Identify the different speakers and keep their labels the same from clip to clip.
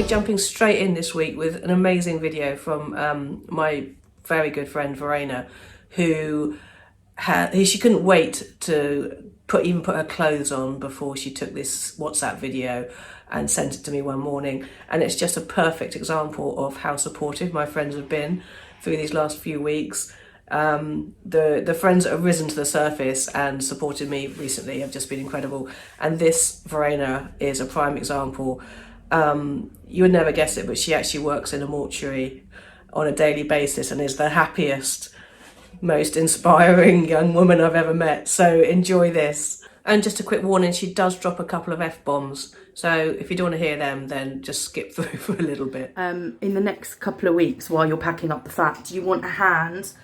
Speaker 1: jumping straight in this week with an amazing video from my very good friend Verena, who she couldn't wait to even put her clothes on before she took this WhatsApp video and sent it to me one morning. And it's just a perfect example of how supportive my friends have been through these last few weeks. The friends that have risen to the surface and supported me recently have just been incredible. And this Verena is a prime example. You would never guess it, but she actually works in a mortuary on a daily basis and is the happiest, most inspiring young woman I've ever met. So enjoy this. And just a quick warning, she does drop a couple of F-bombs. So if you don't want to hear them, then just skip through for a little bit.
Speaker 2: In the next couple of weeks, while you're packing up the flat, do you want a hand?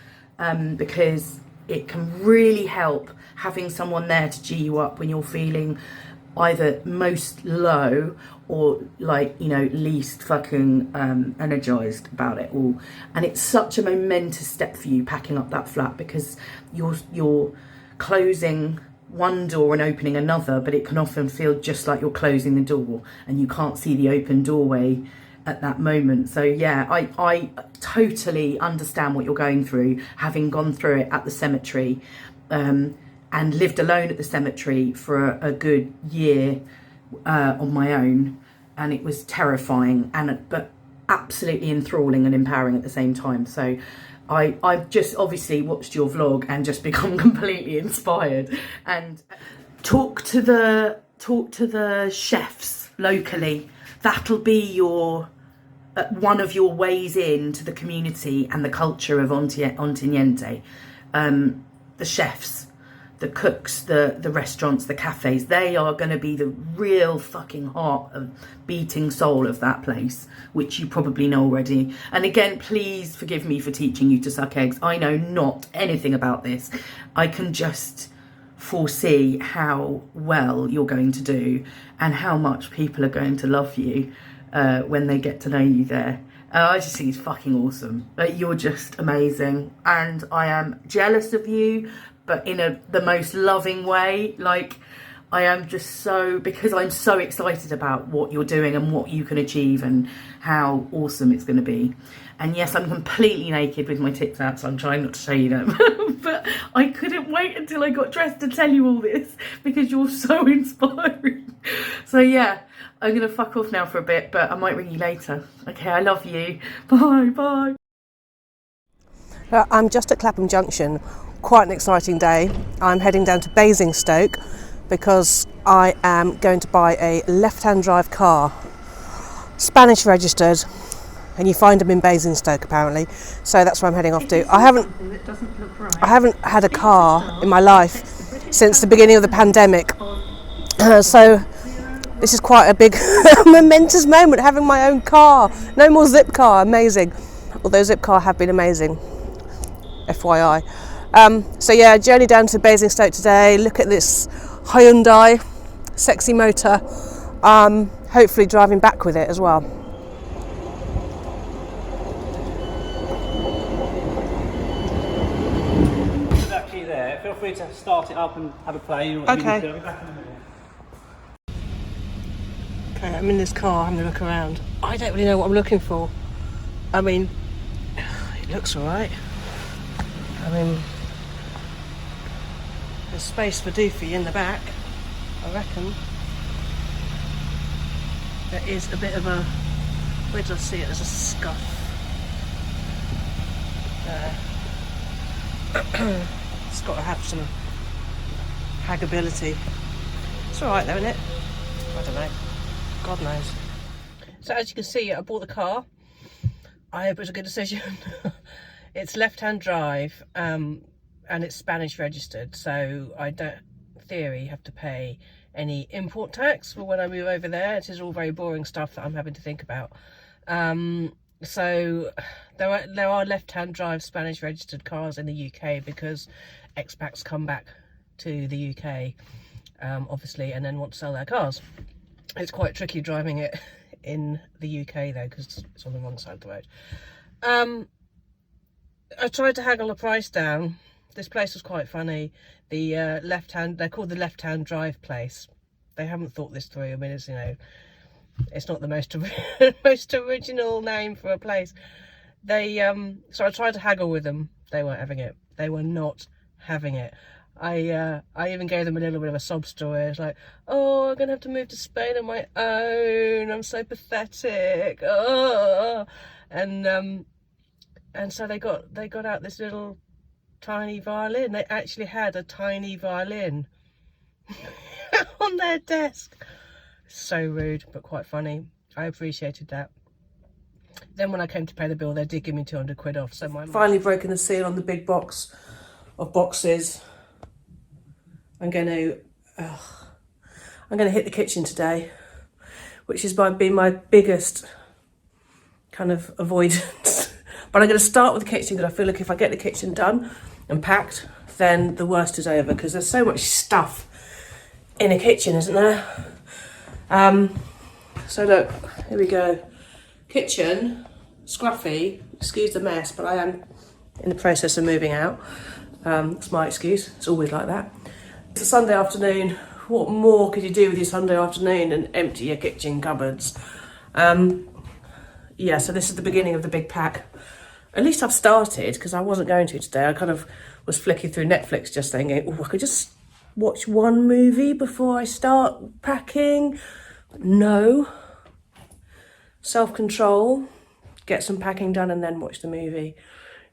Speaker 2: Because it can really help having someone there to G you up when you're feeling either most low or like, you know, least fucking energized about it all. And it's such a momentous step for you packing up that flat, because you're closing one door and opening another, but it can often feel just like you're closing the door and you can't see the open doorway at that moment. So yeah, I totally understand what you're going through, having gone through it at the cemetery and lived alone at the cemetery for a good year on my own, and it was terrifying but absolutely enthralling and empowering at the same time. So I've just obviously watched your vlog and just become completely inspired. And talk to the chefs locally. That'll be your one of your ways into the community and the culture of Ontinyente. The chefs, the cooks, the restaurants, the cafes, they are going to be the real fucking heart of beating soul of that place, which you probably know already. And again, please forgive me for teaching you to suck eggs. I know not anything about this. I can just foresee how well you're going to do and how much people are going to love you when they get to know you there. I just think it's fucking awesome. You're just amazing, and I am jealous of you, but in the most loving way. Like, I am just so, because I'm so excited about what you're doing and what you can achieve and how awesome it's going to be. And yes, I'm completely naked with my tits out, so I'm trying not to show you them. But I couldn't wait until I got dressed to tell you all this, because you're so inspiring. So yeah, I'm going to fuck off now for a bit, but I might ring you later. Okay, I love you. Bye, bye.
Speaker 1: I'm just at Clapham Junction. Quite an exciting day. I'm heading down to Basingstoke because I am going to buy a left-hand drive car, Spanish registered, and you find them in Basingstoke apparently. So that's where I'm heading off to. I haven't had a car in my life since the beginning of the pandemic. So this is quite a big momentous moment, having my own car. No more Zipcar, amazing. Although Zipcar have been amazing, FYI. So yeah, journey down to Basingstoke today, look at this Hyundai, sexy motor, hopefully driving back with it as well.
Speaker 3: It's actually there. Feel free to start it up and have a play.
Speaker 1: Okay. I'll be back in a minute. Okay, I'm in this car having a look around. I don't really know what I'm looking for. I mean, it looks alright. I mean, there's space for Doofy in the back, I reckon. There is a bit of a, where did I see it? There's a scuff there. It's got to have some haggability. It's alright though, isn't it? I don't know. God knows. So as you can see, I bought the car. I hope it was a good decision. It's left-hand drive, and it's Spanish registered, so I don't, in theory, have to pay any import tax for when I move over there. It is all very boring stuff that I'm having to think about. So there are left-hand drive Spanish registered cars in the UK because expats come back to the UK, obviously, and then want to sell their cars. It's quite tricky driving it in the UK though, because it's on the wrong side of the road. I tried to haggle the price down. This place was quite funny. The left-hand, they're called the left-hand drive place. They haven't thought this through. I mean, it's, you know, It's not the most most original name for a place. They so I tried to haggle with them. They weren't having it. They were not having it. I even gave them a little bit of a sob story. It's like, oh, I'm gonna have to move to Spain on my own. I'm so pathetic. Oh, and so they got out this little tiny violin. They actually had a tiny violin on their desk. So rude, but quite funny. I appreciated that. Then when I came to pay the bill, they did give me 200 quid off. So my finally broken the seal on the big box of boxes. I'm going to hit the kitchen today, which has been my biggest kind of avoidance. But I'm going to start with the kitchen because I feel like if I get the kitchen done and packed, then the worst is over, because there's so much stuff in a kitchen, isn't there? So look, here we go. Kitchen, scruffy, excuse the mess, but I am in the process of moving out. It's my excuse, it's always like that. It's a Sunday afternoon. What more could you do with your Sunday afternoon than empty your kitchen cupboards? Yeah, so this is the beginning of the big pack. At least I've started, because I wasn't going to today. I kind of was flicking through Netflix just thinking, oh, I could just watch one movie before I start packing. But no. Self-control, get some packing done and then watch the movie.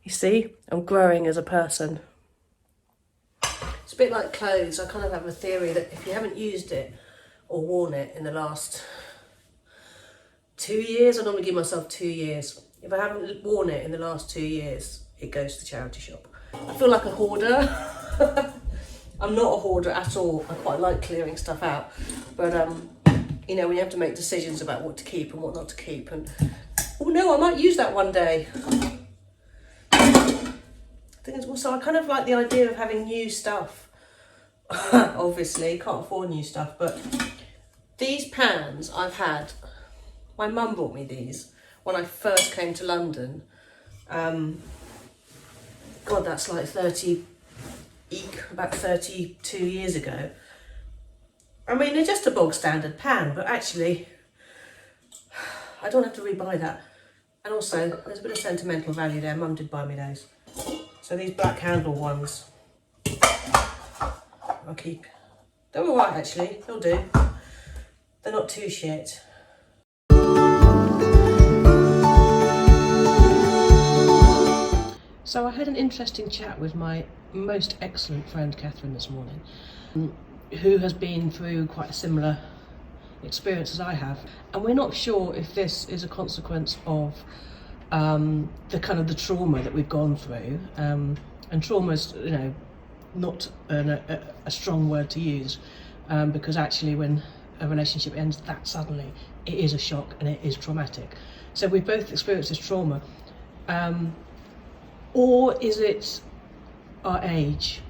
Speaker 1: You see, I'm growing as a person. It's a bit like clothes. I kind of have a theory that if you haven't used it or worn it in the last 2 years, I normally give myself 2 years. If I haven't worn it in the last 2 years, it goes to the charity shop. I feel like a hoarder. I'm not a hoarder at all. I quite like clearing stuff out. But, you know, when you have to make decisions about what to keep and what not to keep. And oh no, I might use that one day. I think it's also, I kind of like the idea of having new stuff. Obviously, can't afford new stuff, but these pans I've had, my mum bought me these when I first came to London. God, that's like about 32 years ago. I mean, they're just a bog standard pan, but actually, I don't have to rebuy that. And also, there's a bit of sentimental value there. Mum did buy me those. So these black handle ones, I'll keep. They're all right, actually. They'll do. They're not too shit. So I had an interesting chat with my most excellent friend Catherine this morning, who has been through quite a similar experience as I have. And we're not sure if this is a consequence of the trauma that we've gone through. And trauma is, you know, not a strong word to use, because actually when a relationship ends that suddenly, it is a shock and it is traumatic. So we've both experienced this trauma. Or is it our age?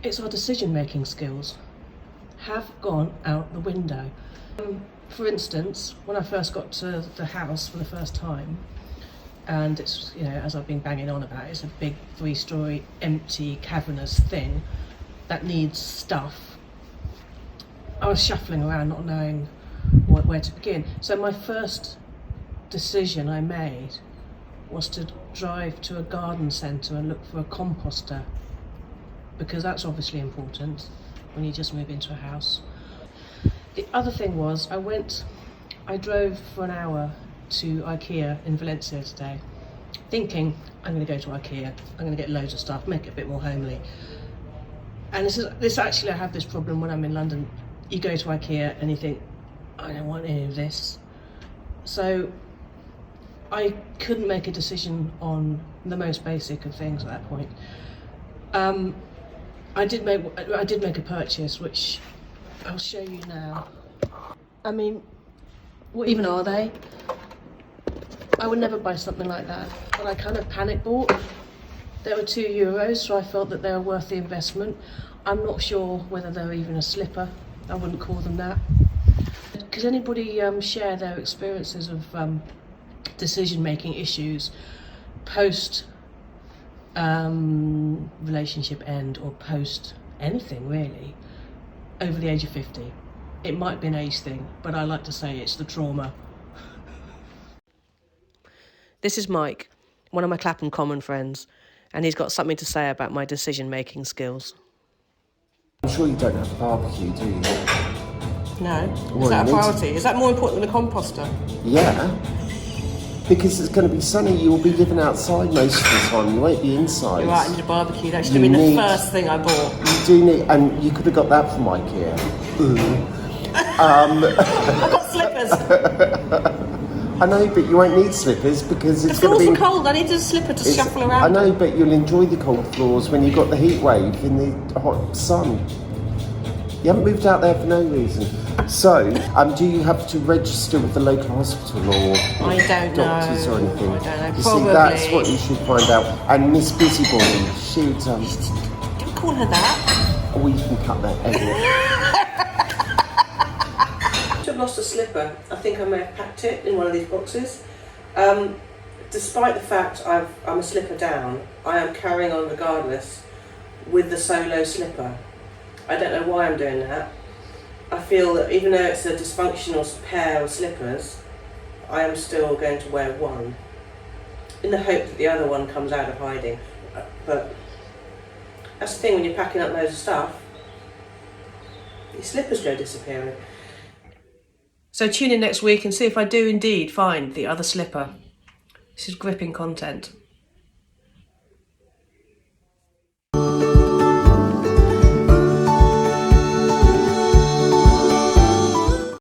Speaker 1: It's our decision-making skills have gone out the window. For instance, when I first got to the house for the first time, and it's, you know, as I've been banging on about, it's a big 3-story empty cavernous thing that needs stuff. I was shuffling around not knowing where to begin. So my first decision I made was to drive to a garden centre and look for a composter, because that's obviously important when you just move into a house. The other thing was I drove for an hour to IKEA in Valencia today, thinking I'm going to go to IKEA, I'm going to get loads of stuff, make it a bit more homely. And this actually, I have this problem when I'm in London. You go to IKEA and you think, I don't want any of this. So I couldn't make a decision on the most basic of things at that point. I did make a purchase, which I'll show you now. I mean, what even are they? I would never buy something like that, but I kind of panic bought. They were €2, so I felt that they were worth the investment. I'm not sure whether they're even a slipper. I wouldn't call them that. Could anybody share their experiences of decision-making issues post relationship end, or post anything really, over the age of 50? It might be an age thing, but I like to say it's the trauma. This is Mike, one of my Clapham Common friends, and he's got something to say about my decision-making skills.
Speaker 4: I'm sure you don't have a barbecue, do you?
Speaker 1: No?
Speaker 4: Well,
Speaker 1: Is that a
Speaker 4: you need to-
Speaker 1: priority? Is that more important than a composter?
Speaker 4: Yeah. Because it's going to be sunny, you'll be living outside most of the time, you won't be inside.
Speaker 1: You're right, I need a barbecue. That should
Speaker 4: You
Speaker 1: have been
Speaker 4: need-
Speaker 1: the first thing I bought.
Speaker 4: You do need, and you could have got that from IKEA.
Speaker 1: I've got slippers.
Speaker 4: I know, but you won't need slippers because
Speaker 1: The
Speaker 4: it's going
Speaker 1: floors
Speaker 4: to
Speaker 1: are
Speaker 4: be...
Speaker 1: cold. I need a slipper to shuffle around.
Speaker 4: I know, but you'll enjoy the cold floors when you've got the heat wave in the hot sun. You haven't moved out there for no reason. So, do you have to register with the local hospital or
Speaker 1: I don't
Speaker 4: doctors
Speaker 1: know.
Speaker 4: or anything?
Speaker 1: I don't know.
Speaker 4: You
Speaker 1: Probably.
Speaker 4: see, that's what you should find out. And Miss Busybody, she'd...
Speaker 1: Don't call her that.
Speaker 4: we can cut that anyway.
Speaker 1: I've lost a slipper. I think I may have packed it in one of these boxes. Despite the fact I'm a slipper down, I am carrying on regardless with the solo slipper. I don't know why I'm doing that. I feel that even though it's a dysfunctional pair of slippers, I am still going to wear one in the hope that the other one comes out of hiding. But that's the thing when you're packing up loads of stuff, your slippers go disappearing. So tune in next week and see if I do indeed find the other slipper. This is gripping content.